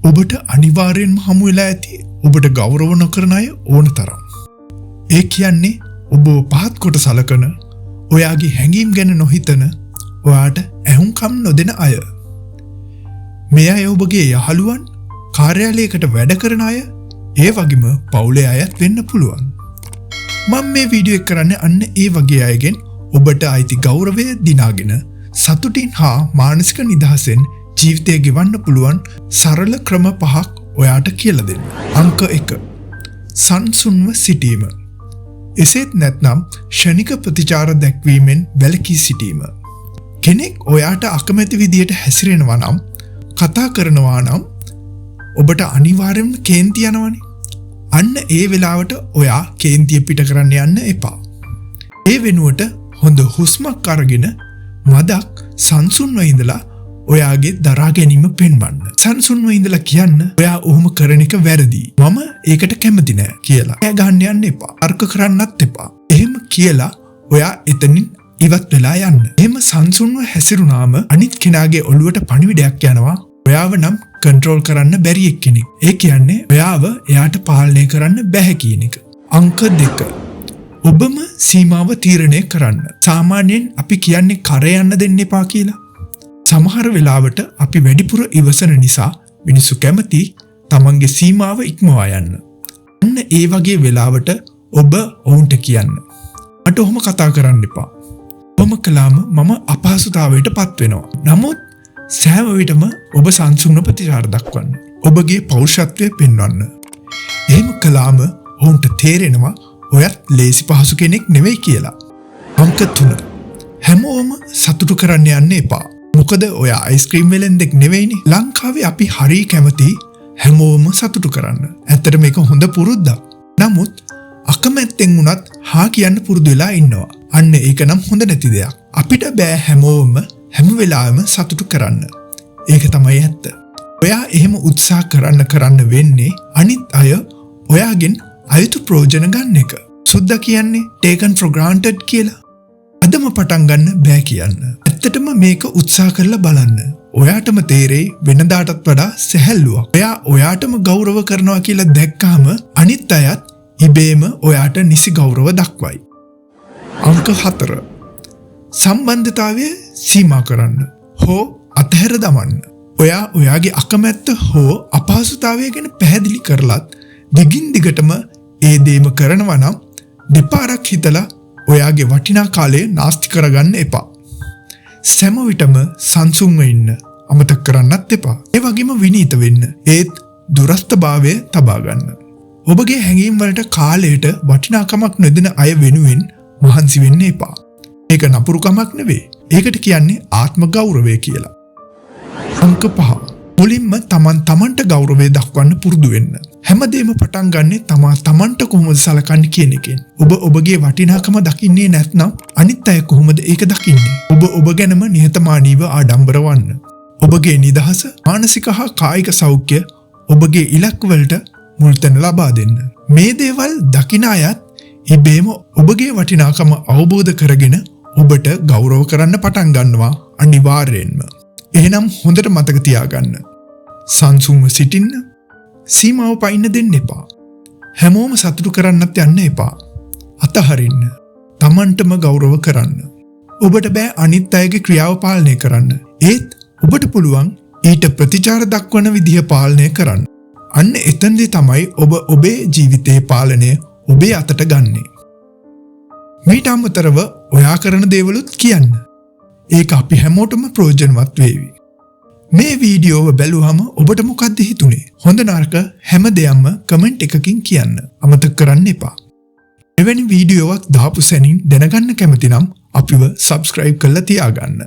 ඔබට අනිවාර්යෙන්ම හමු වෙලා ඇති ඔබට ගෞරව නොකරන අය ඕන තරම්. ඒ කියන්නේ ඔබ පහත් කොට සලකන, ඔයාගේ හැඟීම් ගැන නොහිතන, ඔයාට ඇහුම්කම් නොදෙන අය. මේ අය ඔබගේ යහළුවන්, කාර්යාලයකට වැඩ කරන අය, ඒ වගේම පවුලේ අයත් වෙන්න පුළුවන්. මම මේ වීඩියෝ එක කරන්නේ අන්න ඒ වගේ අයගෙන් ඔබට අයිති ගෞරවය දිනාගෙන සතුටින් හා මානසික නිදහසෙන් ජීවිතය ගෙවන්න පුළුවන් සරල ක්‍රම 5ක් ඔයාට කියලා දෙන්න. අංක 1. සංසුන්ව සිටීම. එසේත් නැත්නම් ෂණික ප්‍රතිචාර දැක්වීමෙන් වැළකී සිටීම. කෙනෙක් ඔයාට අකමැති විදියට හැසිරෙනවා නම්, කතා කරනවා නම් ඔබට අනිවාර්යයෙන්ම කේන්ති යනවනේ. අන්න ඒ වෙලාවට ඔයා කේන්තිය පිට කරන්න යන්න එපා. ඒ වෙනුවට හොඳ හුස්මක් අරගෙන මදක් සංසුන්ව ඉඳලා ඔයාගේ දරා ගැනීම පෙන්වන්න. සංසුන්ව ඉඳලා කියන්න ඔයා ඔහොම කරන එක වැරදි. මම ඒකට කැමති නෑ කියලා. එයා ගහන්න යන්න එපා. තර්ක කරන්නත් එපා. එහෙම කියලා ඔයා එතනින් ඉවත් වෙලා යන්න. එහෙම සංසුන්ව හැසිරුණාම අනිත් කෙනාගේ ඔළුවට පණිවිඩයක් යනවා. ඔයාව නම් කන්ට්‍රෝල් කරන්න බැරි එක්කෙනෙක්. ඒ කියන්නේ ඔයාව එයාට පාලනය කරන්න බැහැ කියන එක. අංක 2. ඔබම සීමාව තීරණය කරන්න. සාමාන්‍යයෙන් අපි කියන්නේ කරේ යන්න දෙන්න එපා කියලා. සමහර වෙලාවට අපි වැඩිපුර ඉවසන නිසා මිනිස්සු කැමති තමන්ගේ සීමාව ඉක්මවා යන්න. අන්න ඒ වගේ වෙලාවට ඔබ ඔවුන්ට කියන්න. මට ඔහොම කතා කරන්න එපා. ඔහොම කළාම මම අපහසුතාවයට පත් වෙනවා. නමුත් සෑම විටම ඔබ සංසුන්ව ප්‍රතිචාර දක්වන්න. ඔබගේ පෞරුෂත්වය පෙන්වන්න. එහෙම කළාම ඔවුන්ට තේරෙනවා ඔයත් ලේසි පහසු කෙනෙක් නෙවෙයි කියලා. අංක 3. හැමෝම සතුටු කරන්න යන්න එපා. මොකද ඔයා අයිස්ක්‍රීම් වෙලෙන්දෙක් නෙවෙයිනේ. ලංකාවේ අපි හරි කැමති හැමෝම සතුටු කරන්න. ඇත්තට මේක හොඳ පුරුද්දක්. නමුත් අකමැත්තෙන් වුණත් හා කියන්න පුරුදු වෙලා ඉන්නවා. අන්න ඒක නම් හොඳ නැති දෙයක්. අපිට බෑ හැමෝම හැම වෙලාවෙම සතුටු කරන්න. ඒක තමයි ඇත්ත. ඔයා එහෙම උත්සාහ කරන්න වෙන්නේ අනිත් අය ඔයාගෙන් අයුතු ප්‍රයෝජන ගන්න එක. සුද්දා කියන්නේ taken for granted කියලා. අදම පටන් ගන්න බෑ කියන්න. ඇත්තටම මේක උත්සාහ කරලා බලන්න. ඔයාටම තේරෙයි වෙනදාටත් වඩා සැහැල්ලුවක්. ඔයා ඔයාටම ගෞරව කරනවා කියලා දැක්කහම අනිත් අයත් ඉබේම ඔයාට නිසි ගෞරව දක්වයි. අංක 4. සම්බන්ධතාවය සීමා කරන්න. හෝ අතහැර දමන්න. ඔයා ඔයාගේ අකමැත්ත හෝ අපහසුතාවය ගැන පැහැදිලි කරලත් දිගින් දිගටම ඒ දේම කරනවා නම් දෙපාරක් හිතලා ඔයාගේ වටිනා කාලය නාස්ති කරගන්න එපා. සෑම විටම සංසුන්ව ඉන්න අමතක කරන්නත් එපා. ඒ වගේම විනීත වෙන්න. ඒත් දුරස්ථභාවය තබා ගන්න. ඔබගේ හැඟීම් වලට කාලයට වටිනාකමක් නොදෙන අය වෙනුවෙන් මහන්සි වෙන්න එපා. ඒක නපුරුකමක් නෙවෙයි. ඒකට කියන්නේ ආත්ම ගෞරවය කියලා. අංක 5. මුලින්ම තමන්ට ගෞරවය දක්වන්න පුරුදු වෙන්න. හැමදේම පටන් ගන්නෙ තමන්ට කොහොමද සලකන්නේ කියන එකෙන්. ඔබ ඔබගේ වටිනාකම දකින්නේ නැත්නම් අනිත් අය කොහොමද ඒක දකින්නේ? ඔබ ගැනම නිහතමානීව ආඩම්බර වන්න. ඔබගේ නිදහස, මානසික හා කායික සෞඛ්‍ය ඔබගේ ඉලක්ක වලට මුල්තැන ලබා දෙන්න. මේ දේවල් දකින අයත් ඉබේම ඔබගේ වටිනාකම අවබෝධ කරගෙන ඔබට ගෞරව කරන්න පටන් ගන්නවා අනිවාර්යෙන්ම. එහෙනම් හොඳට මතක තියාගන්න. සංසුන්ව සිටින්න, සීමාව පයින්න දෙන්න එපා. හැමෝම සතුටු කරන්නත් යන්න එපා. අතහරින්න. තමන්ටම ගෞරව කරන්න. ඔබට බෑ අනිත් අයගේ ක්‍රියාව පාලනය කරන්න. ඒත් ඔබට පුළුවන් ඊට ප්‍රතිචාර දක්වන විදිහ පාලනය කරන්න. අන්න එතනදී තමයි ඔබ ඔබේ ජීවිතයේ පාලනය ඔබේ අතට ගන්නේ. මීට අමතරව ඔයා කරන දේවලුත් කියන්න. ඒක අපි හැමෝටම ප්‍රයෝජනවත් වේවි. මේ වීඩියෝව බැලුවම ඔබට මොකක්ද හිතුනේ? හොඳ නරක හැම දෙයක්ම කමෙන්ට් එකකින් කියන්න. අමතක කරන්න එපා. එවැනි වීඩියෝවක් දාපු සැනින් දැනගන්න කැමති නම් අපිව සබ්ස්ක්‍රයිබ් කරලා තියාගන්න.